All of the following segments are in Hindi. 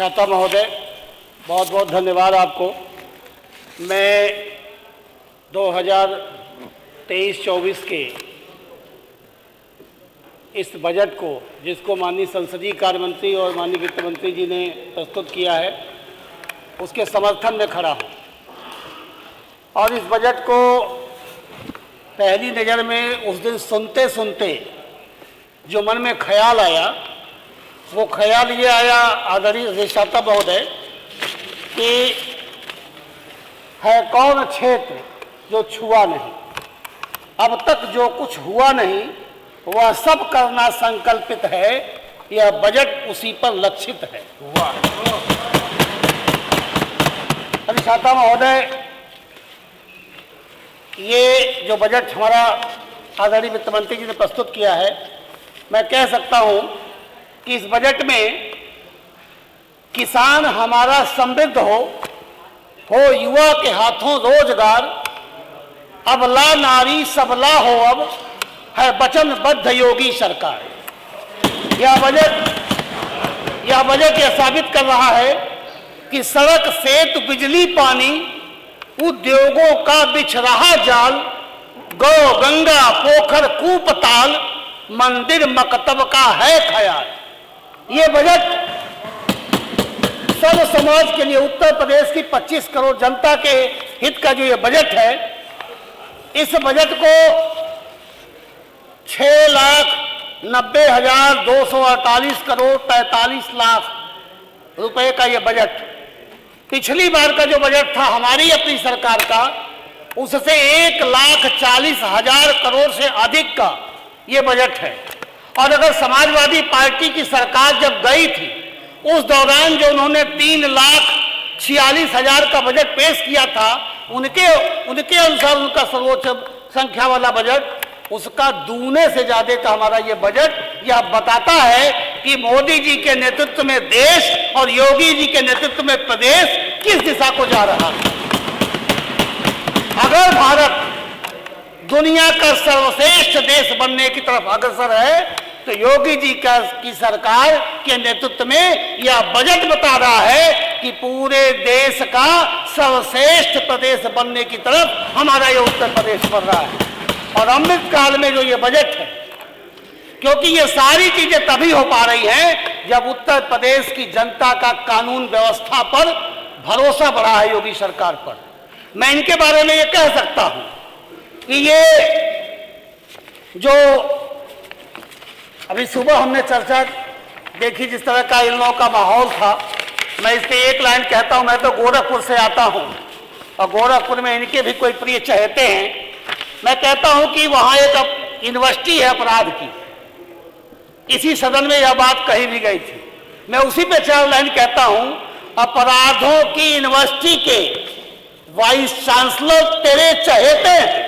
अधिष्ठाता महोदय, बहुत बहुत धन्यवाद आपको। मैं 2023-24 के इस बजट को, जिसको माननीय संसदीय कार्य मंत्री और माननीय वित्त मंत्री जी ने प्रस्तुत किया है, उसके समर्थन में खड़ा हूँ। और इस बजट को पहली नज़र में उस दिन सुनते सुनते जो मन में ख्याल आया, वो ख्याल ये आया आदरणीय अधिष्ठाता महोदय कि है कौन क्षेत्र जो छुआ नहीं, अब तक जो कुछ हुआ नहीं वह सब करना संकल्पित है, यह बजट उसी पर लक्षित है। अधिष्ठाता महोदय, ये जो बजट हमारा आदरणीय वित्त मंत्री जी ने प्रस्तुत किया है, मैं कह सकता हूं कि इस बजट में किसान हमारा समृद्ध हो, युवा के हाथों रोजगार, अबला नारी सबला हो, अब है वचनबद्ध योगी सरकार। यह बजट यह साबित कर रहा है कि सड़क सेतु बिजली पानी उद्योगों का बिछ रहा जाल, गौ गंगा पोखर कूप ताल, मंदिर मकतब का है ख्याल। ये बजट सर्व समाज के लिए, उत्तर प्रदेश की 25 करोड़ जनता के हित का जो ये बजट है, इस बजट को 6,90,248 करोड़ 43 लाख रुपए का ये बजट, पिछली बार का जो बजट था हमारी अपनी सरकार का, उससे 1,40,000 करोड़ से अधिक का ये बजट है। और अगर समाजवादी पार्टी की सरकार जब गई थी, उस दौरान जो उन्होंने 3,46,000 का बजट पेश किया था, उनके अनुसार उनका सर्वोच्च संख्या वाला बजट, उसका दूने से ज्यादा का हमारा ये बजट, यह बताता है कि मोदी जी के नेतृत्व में देश और योगी जी के नेतृत्व में प्रदेश किस दिशा को जा रहा है। अगर भारत दुनिया का सर्वश्रेष्ठ देश बनने की तरफ अग्रसर है, तो योगी जी की सरकार के नेतृत्व में यह बजट बता रहा है कि पूरे देश का सर्वश्रेष्ठ प्रदेश बनने की तरफ हमारा ये उत्तर प्रदेश बढ़ रहा है। और अमृत काल में जो ये बजट है, क्योंकि ये सारी चीजें तभी हो पा रही हैं जब उत्तर प्रदेश की जनता का कानून व्यवस्था पर भरोसा बढ़ा है योगी सरकार पर। मैं इनके बारे में ये कह सकता हूं कि ये जो अभी सुबह हमने चर्चा देखी, जिस तरह का इन लोगों का माहौल था, मैं इसके एक लाइन कहता हूं। मैं तो गोरखपुर से आता हूं और गोरखपुर में इनके भी कोई प्रिय चहेते हैं। मैं कहता हूं कि वहां एक यूनिवर्सिटी है अपराध की, इसी सदन में यह बात कही भी गई थी। मैं उसी पे 4 लाइन कहता हूं। अपराधों की यूनिवर्सिटी के वाइस चांसलर तेरे चहेते हैं,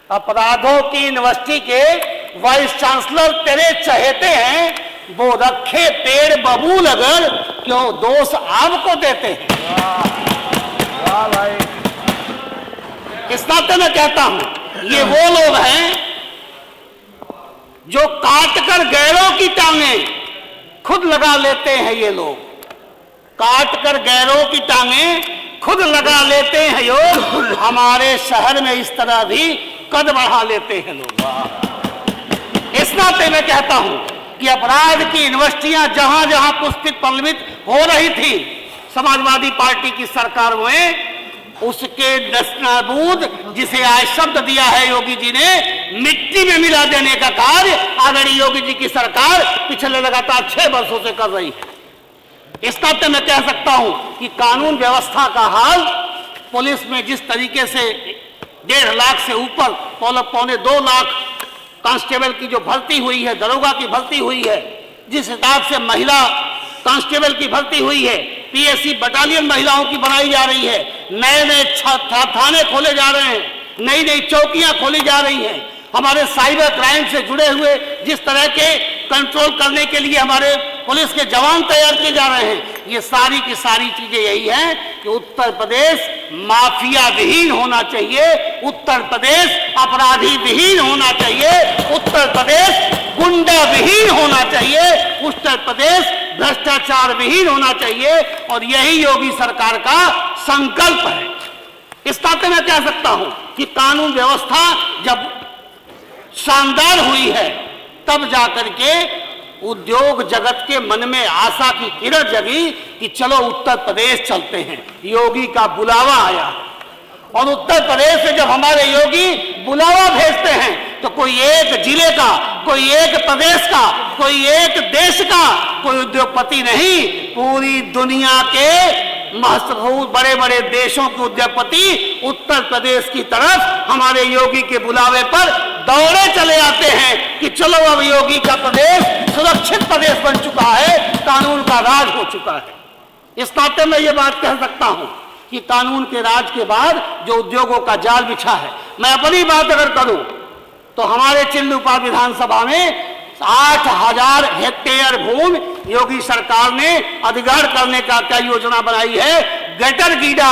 अपराधों की यूनिवर्सिटी के वाइस चांसलर तेरे चहेते हैं, वो रखे पेड़ बबूल अगर क्यों दोष आपको देते हैं। वाह भाई, इस नाते मैं कहता हूं, ये वो लोग हैं जो काट कर गैरों की टांगे खुद लगा लेते हैं। ये लोग काट कर गैरों की टांगे खुद लगा लेते हैं। योग हमारे शहर में इस तरह भी कद बढ़ा लेते हैं लोग। इस नाते मैं कहता हूं कि अपराध की यूनिवर्सिटियां जहां जहां पुष्पित पल्लवित हो रही थी समाजवादी पार्टी की सरकार में, उसके दस्तनाबूद, जिसे आज शब्द दिया है योगी जी ने, मिट्टी में मिला देने का कार्य आदरणीय योगी जी की सरकार पिछले लगातार 6 वर्षों से कर रही है। इस नाते मैं कह सकता हूं कि कानून व्यवस्था का हाल, पुलिस में जिस तरीके से 1.5 लाख से ऊपर, 2.25 लाख कांस्टेबल की जो भर्ती हुई है, दरोगा की भर्ती हुई है, जिस हिसाब से महिला कांस्टेबल की भर्ती हुई है, पीएससी बटालियन महिलाओं की बनाई जा रही है, नए थाने खोले जा रहे हैं, नई नई चौकियां खोली जा रही हैं, हमारे साइबर क्राइम से जुड़े हुए जिस तरह के कंट्रोल करने के लिए हमारे पुलिस के जवान तैयार किए जा रहे हैं, ये सारी की सारी चीजें यही हैं कि उत्तर प्रदेश माफिया विहीन होना चाहिए, उत्तर प्रदेश अपराधी विहीन होना चाहिए, उत्तर प्रदेश गुंडा विहीन होना चाहिए, उत्तर प्रदेश भ्रष्टाचार विहीन होना चाहिए और यही योगी सरकार का संकल्प है। इस नाते मैं कह सकता हूं कि कानून व्यवस्था जब शानदार हुई है तब जाकर के उद्योग जगत के मन में आशा की किरण जगी कि चलो उत्तर प्रदेश चलते हैं। योगी का बुलावा आया और उत्तर प्रदेश से जब हमारे योगी बुलावा भेजते हैं तो कोई एक जिले का, कोई एक प्रदेश का, कोई एक देश का कोई उद्योगपति नहीं, पूरी दुनिया के महत्वपूर्ण बड़े बड़े देशों के उद्योगपति उत्तर प्रदेश की तरफ हमारे योगी के बुलावे पर दौड़े चले आते हैं कि चलो अब योगी का प्रदेश सुरक्षित प्रदेश बन चुका है, कानून का राज हो चुका है। इस नाते मैं ये बात कह सकता हूं कि कानून के राज के बाद जो उद्योगों का जाल बिछा है, मैं अपनी बात अगर करूं तो हमारे चिल्लूपाल विधानसभा में 8,000 हेक्टेयर भूमि योगी सरकार ने अधिग्रहण करने का क्या योजना बनाई है। गेटर गीडा,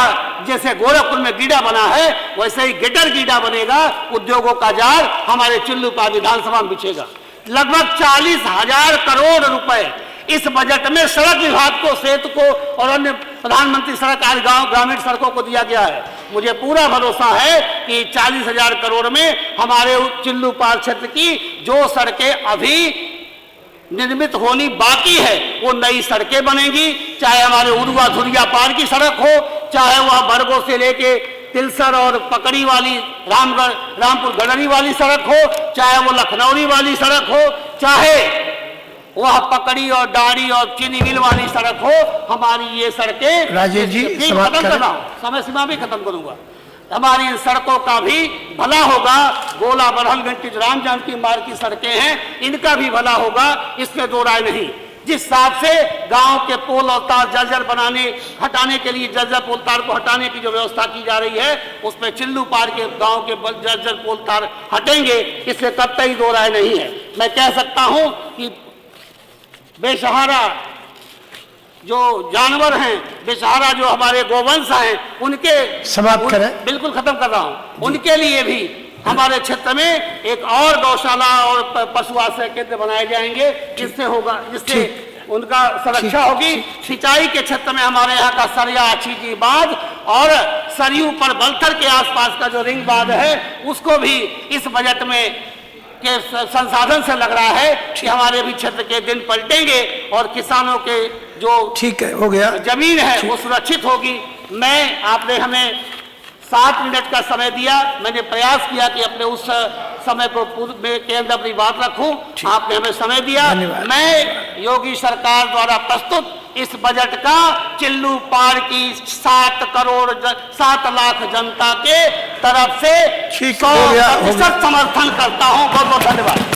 जैसे गोरखपुर में गीडा बना है वैसे ही गेटर गीडा बनेगा, उद्योगों का जाल हमारे चिल्लूपाल विधानसभा में बिछेगा। लगभग 40,000 करोड़ रुपए इस बजट में सड़क विभाग को, सेतु को और अन्य प्रधानमंत्री सड़क आज गांव ग्रामीण सड़कों को दिया गया है। मुझे पूरा भरोसा है कि 40,000 करोड़ में हमारे चिल्लूपाल क्षेत्र की जो सड़कें अभी निर्मित होनी बाकी है वो नई सड़कें बनेंगी, चाहे हमारे उरुआ धुरिया पार की सड़क हो, चाहे वह बरगो से लेके तिलसर और पकड़ी वाली रामपुर गडरी वाली सड़क हो, चाहे वो लखनौरी वाली सड़क हो, चाहे वह पकड़ी और डाड़ी और चीनी मिल वाली सड़क हो। हमारी ये सड़कें, राजेश जी खत्म कर रहा हूं, समय सीमा भी खत्म करूंगा, हमारी इन सड़कों का भी भला होगा। गोला बरहलगंज की जो राम जानकी मार्ग की सड़कें हैं इनका भी भला होगा, इसमें दो राय नहीं। जिस हिसाब से गांव के पोल और तार जर्जर हटाने के लिए जर्जर पोल तार को हटाने की जो व्यवस्था की जा रही है उसमें चिल्लूपाल के गांव के जर्जर पोल तार हटेंगे, इससे कतई दो राय नहीं है। मैं कह सकता हूं कि बेसहारा जो जानवर हैं, बेसहारा जो हमारे गोवंश हैं, उनके समाप्त करें। बिल्कुल खत्म कर रहा हूं। उनके लिए भी हमारे क्षेत्र में एक और गौशाला और पशु आश्रय केंद्र बनाए जाएंगे, जिससे उनका सुरक्षा होगी। सिंचाई के क्षेत्र में हमारे यहाँ का सरिया अछीजी बांध और सरयू पर बलथर के आसपास का जो रिंग बांध है उसको भी इस बजट में के संसाधन से लग रहा है कि हमारे भी क्षेत्र के दिन पलटेंगे और किसानों के जो ठीक है हो गया जमीन है वो सुरक्षित होगी। आपने हमें 7 मिनट का समय दिया, मैंने प्रयास किया कि अपने उस समय को के अंदर अपनी बात रखूं, आपने हमें समय दिया। मैं योगी सरकार द्वारा प्रस्तुत इस बजट का चिल्लूपाल की 7 लाख जनता के तरफ से 100% समर्थन करता हूं। बहुत बहुत धन्यवाद।